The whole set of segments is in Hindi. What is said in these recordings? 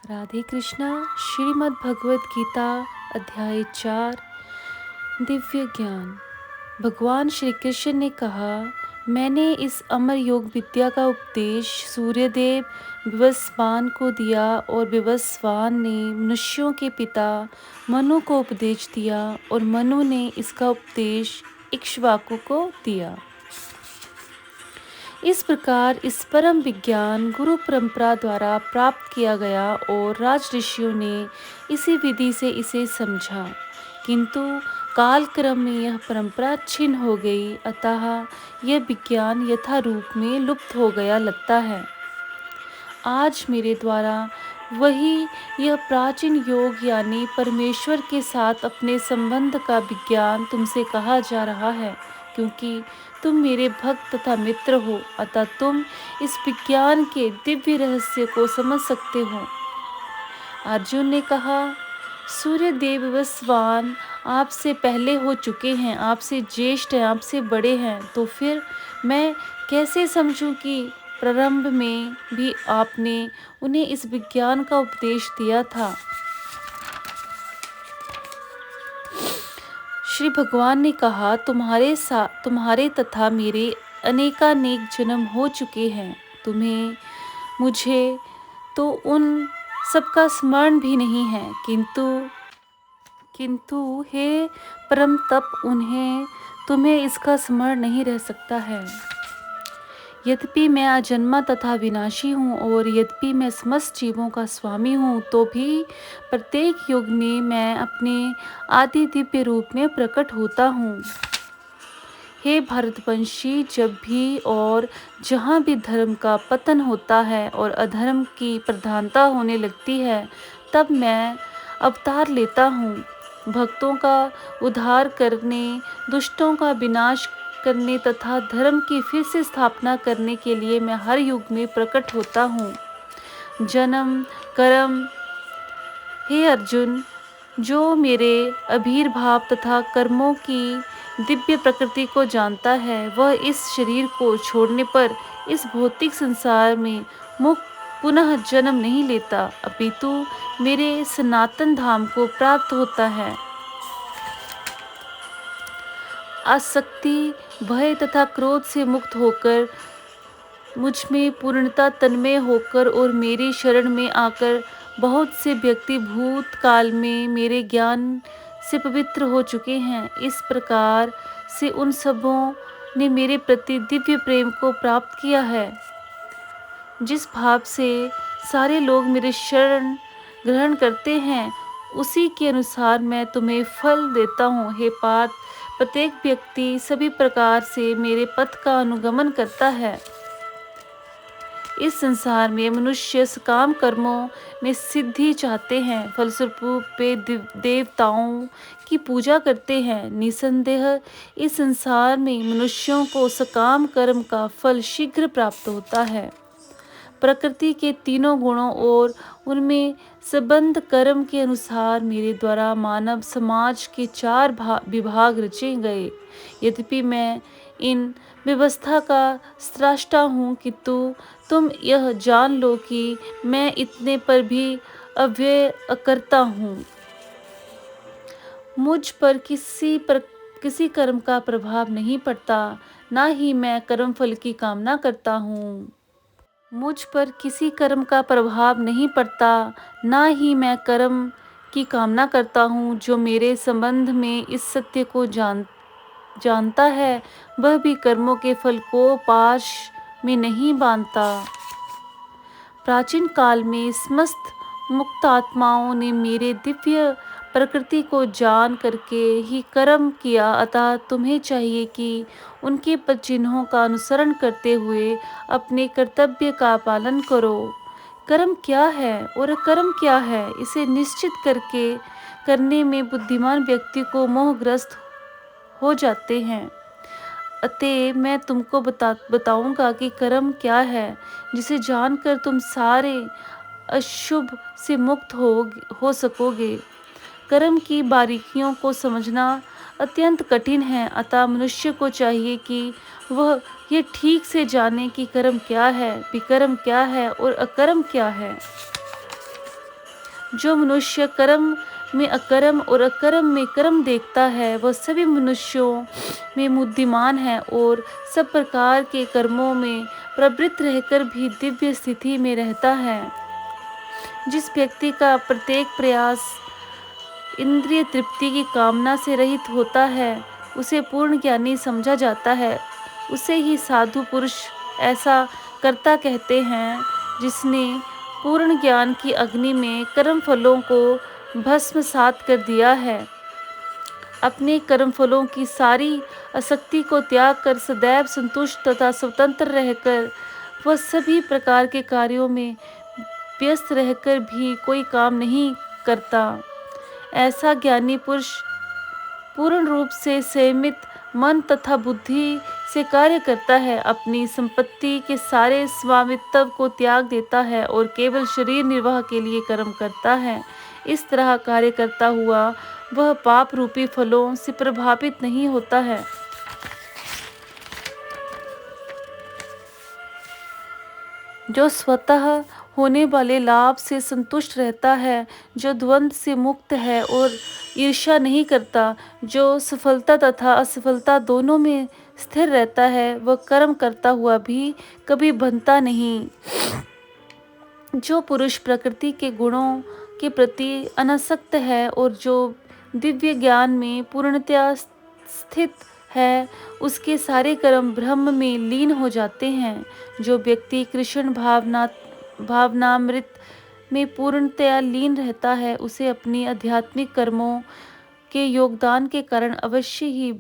राधे कृष्णा। श्रीमद् भगवत गीता अध्याय 4 दिव्य ज्ञान। भगवान श्री कृष्ण ने कहा, मैंने इस अमर योग विद्या का उपदेश सूर्यदेव विवस्वान को दिया और विवस्वान ने मनुष्यों के पिता मनु को उपदेश दिया और मनु ने इसका उपदेश इक्ष्वाकु को दिया। इस प्रकार इस परम विज्ञान गुरु परंपरा द्वारा प्राप्त किया गया और राज ऋषियों ने इसी विधि से इसे समझा, किंतु कालक्रम में यह परंपरा छिन्न हो गई, अतः यह विज्ञान यथा रूप में लुप्त हो गया लगता है। आज मेरे द्वारा वही यह प्राचीन योग यानी परमेश्वर के साथ अपने संबंध का विज्ञान तुमसे कहा जा रहा है, क्योंकि तुम मेरे भक्त तथा मित्र हो, अतः तुम इस विज्ञान के दिव्य रहस्य को समझ सकते हो। अर्जुन ने कहा, सूर्यदेव विवस्वान आपसे पहले हो चुके हैं, आपसे ज्येष्ठ हैं, आपसे बड़े हैं, तो फिर मैं कैसे समझूं कि प्रारंभ में भी आपने उन्हें इस विज्ञान का उपदेश दिया था। श्री भगवान ने कहा, तुम्हारे तथा मेरे अनेकानेक जन्म हो चुके हैं, तुम्हें मुझे तो उन सबका स्मरण भी नहीं है, किंतु हे परम तप तुम्हें इसका स्मरण नहीं रह सकता है। यद्यपि मैं अजन्मा तथा विनाशी हूँ और यद्यपि मैं समस्त जीवों का स्वामी हूँ, तो भी प्रत्येक युग में मैं अपने आदि दिव्य रूप में प्रकट होता हूँ। हे भरतवंशी, जब भी और जहाँ भी धर्म का पतन होता है और अधर्म की प्रधानता होने लगती है, तब मैं अवतार लेता हूँ। भक्तों का उद्धार करने, दुष्टों का विनाश करने तथा धर्म की फिर से स्थापना करने के लिए मैं हर युग में प्रकट होता हूँ। जन्म कर्म। हे अर्जुन, जो मेरे आविर्भाव तथा कर्मों की दिव्य प्रकृति को जानता है, वह इस शरीर को छोड़ने पर इस भौतिक संसार में पुनः जन्म नहीं लेता, अपितु मेरे सनातन धाम को प्राप्त होता है। आसक्ति, भय तथा क्रोध से मुक्त होकर, मुझ में पूर्णता तन्मय होकर और मेरी शरण में आकर बहुत से व्यक्ति भूत काल में मेरे ज्ञान से पवित्र हो चुके हैं। इस प्रकार से उन सबों ने मेरे प्रति दिव्य प्रेम को प्राप्त किया है। जिस भाव से सारे लोग मेरे शरण ग्रहण करते हैं, उसी के अनुसार मैं तुम्हें फल देता हूँ। हे पार्थ, प्रत्येक व्यक्ति सभी प्रकार से मेरे पथ का अनुगमन करता है। इस संसार में मनुष्य सकाम कर्मों में सिद्धि चाहते हैं, फलस्वरूप वे देवताओं की पूजा करते हैं। निसंदेह इस संसार में मनुष्यों को सकाम कर्म का फल शीघ्र प्राप्त होता है। प्रकृति के तीनों गुणों और उनमें संबद्ध कर्म के अनुसार मेरे द्वारा मानव समाज के 4 विभाग रचे गए। यद्यपि मैं इन व्यवस्था का स्रष्टा हूँ, किंतु तुम यह जान लो कि मैं इतने पर भी अव्यय अकर्ता हूँ। मुझ पर किसी कर्म का प्रभाव नहीं पड़ता, ना ही मैं कर्म फल की कामना करता हूँ। मुझ पर किसी कर्म का प्रभाव नहीं पड़ता, ना ही मैं कर्म की कामना करता हूँ। जो मेरे संबंध में इस सत्य को जानता है, वह भी कर्मों के फल को पाश में नहीं बांधता। प्राचीन काल में समस्त मुक्त आत्माओं ने मेरे दिव्य प्रकृति को जान करके ही कर्म किया, अतः तुम्हें चाहिए कि उनके पद चिन्हों का अनुसरण करते हुए अपने कर्तव्य का पालन करो। कर्म क्या है और अकर्म क्या है, इसे निश्चित करने में बुद्धिमान व्यक्ति को मोहग्रस्त हो जाते हैं। अतः मैं तुमको बताऊंगा कि कर्म क्या है, जिसे जानकर तुम सारे अशुभ से मुक्त हो सकोगे। कर्म की बारीकियों को समझना अत्यंत कठिन है, अतः मनुष्य को चाहिए कि वह ये ठीक से जाने कि कर्म क्या है, विकर्म क्या है और अकर्म क्या है। जो मनुष्य कर्म में अकर्म और अकर्म में कर्म देखता है, वह सभी मनुष्यों में बुद्धिमान है और सब प्रकार के कर्मों में प्रवृत्त रहकर भी दिव्य स्थिति में रहता है। जिस व्यक्ति का प्रत्येक प्रयास इंद्रिय तृप्ति की कामना से रहित होता है, उसे पूर्ण ज्ञानी समझा जाता है। उसे ही साधु पुरुष ऐसा कर्ता कहते हैं, जिसने पूर्ण ज्ञान की अग्नि में कर्म फलों को भस्मसात कर दिया है। अपने कर्म फलों की सारी आसक्ति को त्याग कर सदैव संतुष्ट तथा स्वतंत्र रहकर वह सभी प्रकार के कार्यों में व्यस्त रहकर भी कोई काम नहीं करता। ऐसा ज्ञानी पुरुष पूर्ण रूप से संयमित मन तथा बुद्धि से कार्य करता है, अपनी संपत्ति के सारे स्वामित्व को त्याग देता है और केवल शरीर निर्वाह के लिए कर्म करता है। इस तरह कार्य करता हुआ वह पाप रूपी फलों से प्रभावित नहीं होता है। जो स्वतः होने वाले लाभ से संतुष्ट रहता है, जो द्वंद्व से मुक्त है और ईर्ष्या नहीं करता, जो सफलता तथा असफलता दोनों में स्थिर रहता है, वह कर्म करता हुआ भी कभी बंधता नहीं। जो पुरुष प्रकृति के गुणों के प्रति अनासक्त है और जो दिव्य ज्ञान में पूर्णतया स्थित है, उसके सारे कर्म ब्रह्म में लीन हो जाते हैं। जो व्यक्ति कृष्ण भावनामृत में पूर्णतया लीन रहता है, उसे अपनी आध्यात्मिक कर्मों के योगदान के कारण अवश्य ही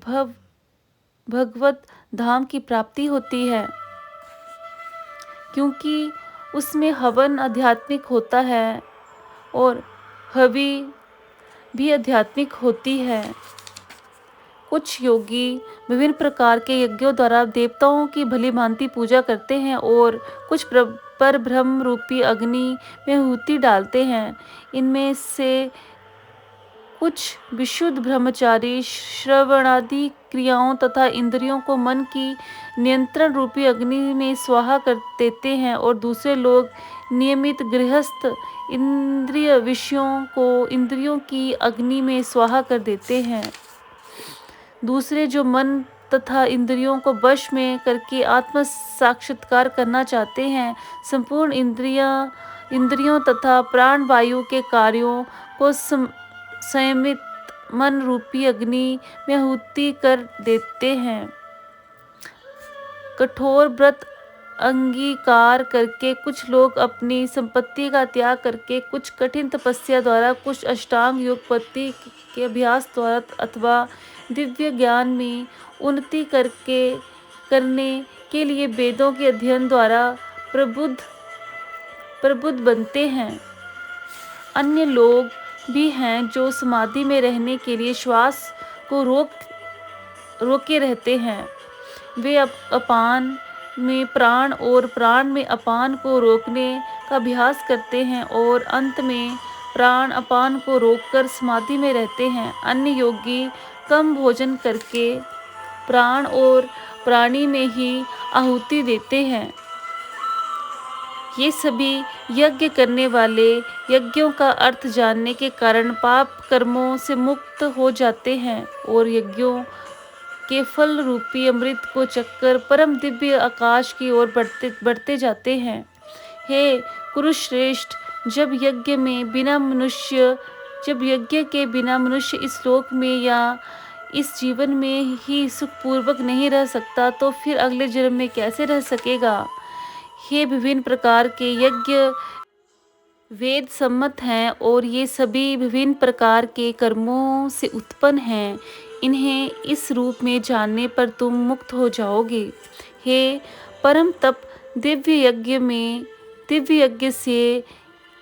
भगवत धाम की प्राप्ति होती है, क्योंकि उसमें हवन आध्यात्मिक होता है और हवि भी आध्यात्मिक होती है। कुछ योगी विभिन्न प्रकार के यज्ञों द्वारा देवताओं की भली भांति पूजा करते हैं और कुछ पर ब्रह्म रूपी अग्नि में आहुति डालते हैं। इनमें से कुछ विशुद्ध ब्रह्मचारी श्रवणादि क्रियाओं तथा इंद्रियों को मन की नियंत्रण रूपी अग्नि में स्वाहा कर देते हैं और दूसरे लोग नियमित गृहस्थ इंद्रिय विषयों को इंद्रियों की अग्नि में स्वाहा कर देते हैं। दूसरे जो मन तथा इंद्रियों को वश में करके आत्म साक्षात्कार करना चाहते हैं, संपूर्ण इंद्रियों तथा प्राण वायु के कार्यों को संयमित मन रूपी अग्नि में आहुति कर देते हैं। कठोर व्रत अंगीकार करके कुछ लोग अपनी संपत्ति का त्याग करके, कुछ कठिन तपस्या द्वारा, कुछ अष्टांग योग पद्धति के अभ्यास द्वारा अथवा दिव्य ज्ञान में उन्नति करने के लिए वेदों के अध्ययन द्वारा प्रबुद्ध बनते हैं। अन्य लोग भी हैं जो समाधि में रहने के लिए श्वास को रोके रहते हैं। वे अपान में प्राण और प्राण में अपान को रोकने का अभ्यास करते हैं और अंत में प्राण अपान को रोककर समाधि में रहते हैं। अन्य योगी कम भोजन करके प्राण और प्राणी में ही आहुति देते हैं। ये सभी यज्ञ करने वाले यज्ञों का अर्थ जानने के कारण पाप कर्मों से मुक्त हो जाते हैं और यज्ञों के फल रूपी अमृत को चक्कर परम दिव्य आकाश की ओर बढ़ते जाते हैं। हे कुरुश्रेष्ठ, जब यज्ञ के बिना मनुष्य इस लोक में या इस जीवन में ही सुखपूर्वक नहीं रह सकता, तो फिर अगले जन्म में कैसे रह सकेगा। ये विभिन्न प्रकार के यज्ञ वेद सम्मत हैं और ये सभी विभिन्न प्रकार के कर्मों से उत्पन्न हैं। इन्हें इस रूप में जानने पर तुम मुक्त हो जाओगे। हे परम तप, दिव्य यज्ञ से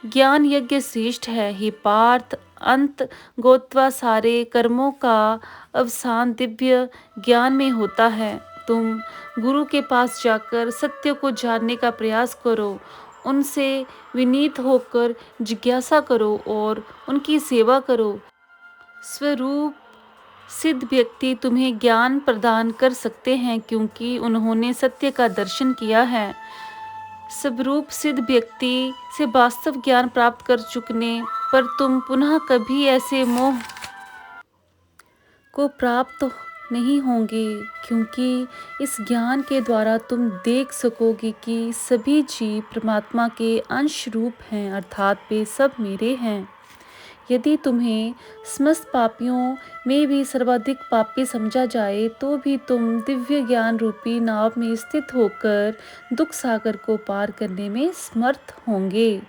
ज्ञान यज्ञ श्रेष्ठ है। हे पार्थ, अंत गोत्वा सारे कर्मों का अवसान दिव्य ज्ञान में होता है। तुम गुरु के पास जाकर सत्य को जानने का प्रयास करो, उनसे विनीत होकर जिज्ञासा करो और उनकी सेवा करो। स्वरूप सिद्ध व्यक्ति तुम्हें ज्ञान प्रदान कर सकते हैं, क्योंकि उन्होंने सत्य का दर्शन किया है। स्वरूप सिद्ध व्यक्ति से वास्तव ज्ञान प्राप्त कर चुकने पर तुम पुनः कभी ऐसे मोह को प्राप्त नहीं होंगे, क्योंकि इस ज्ञान के द्वारा तुम देख सकोगे कि सभी जीव परमात्मा के अंश रूप हैं, अर्थात वे सब मेरे हैं। यदि तुम्हें समस्त पापियों में भी सर्वाधिक पापी समझा जाए तो भी तुम दिव्य ज्ञान रूपी नाव में स्थित होकर दुख सागर को पार करने में समर्थ होंगे।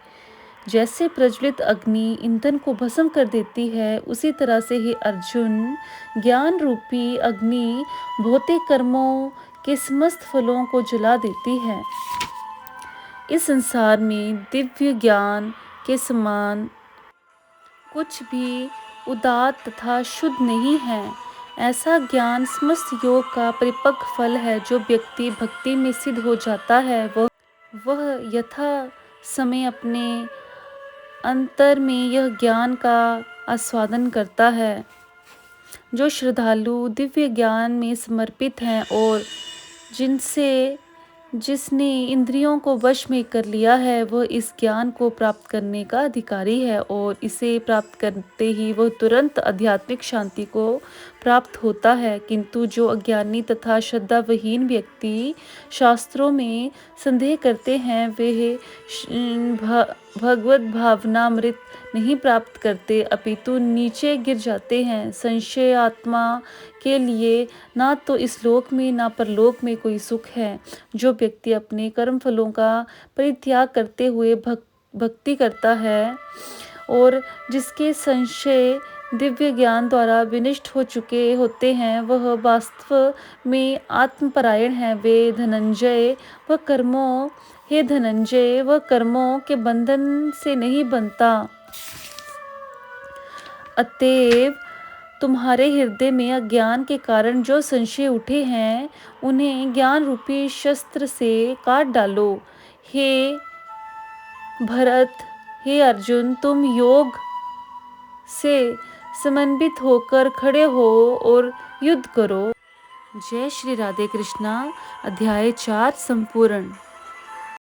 जैसे प्रज्वलित अग्नि ईंधन को भस्म कर देती है, उसी तरह से ही अर्जुन ज्ञान रूपी अग्नि भौतिक कर्मों के समस्त फलों को जला देती है। इस संसार में दिव्य ज्ञान के समान कुछ भी उदात्त तथा शुद्ध नहीं है। ऐसा ज्ञान समस्त योग का परिपक्व फल है। जो व्यक्ति भक्ति में सिद्ध हो जाता है वह यथा समय अपने अंतर में यह ज्ञान का आस्वादन करता है। जो श्रद्धालु दिव्य ज्ञान में समर्पित हैं और जिसने इंद्रियों को वश में कर लिया है, वह इस ज्ञान को प्राप्त करने का अधिकारी है और इसे प्राप्त करते ही वह तुरंत आध्यात्मिक शांति को प्राप्त होता है। किंतु जो अज्ञानी तथा श्रद्धाविहीन व्यक्ति शास्त्रों में संदेह करते हैं, वे भगवत भावनामृत नहीं प्राप्त करते, अपितु नीचे गिर जाते हैं। संशय आत्मा के लिए ना तो इस लोक में ना परलोक में कोई सुख है। जो व्यक्ति अपने कर्म फलों का परित्याग करते हुए भक्ति करता है और जिसके संशय दिव्य ज्ञान द्वारा विनष्ट हो चुके होते हैं, वह वास्तव में आत्मपरायण है। हे धनंजय, वह कर्मों के बंधन से नहीं बनता। अतएव तुम्हारे हृदय में अज्ञान के कारण जो संशय उठे हैं, उन्हें ज्ञान रूपी शस्त्र से काट डालो। हे भरत, हे अर्जुन, तुम योग से समन्वित होकर खड़े हो और युद्ध करो। जय श्री राधे कृष्णा। अध्याय 4 संपूर्ण।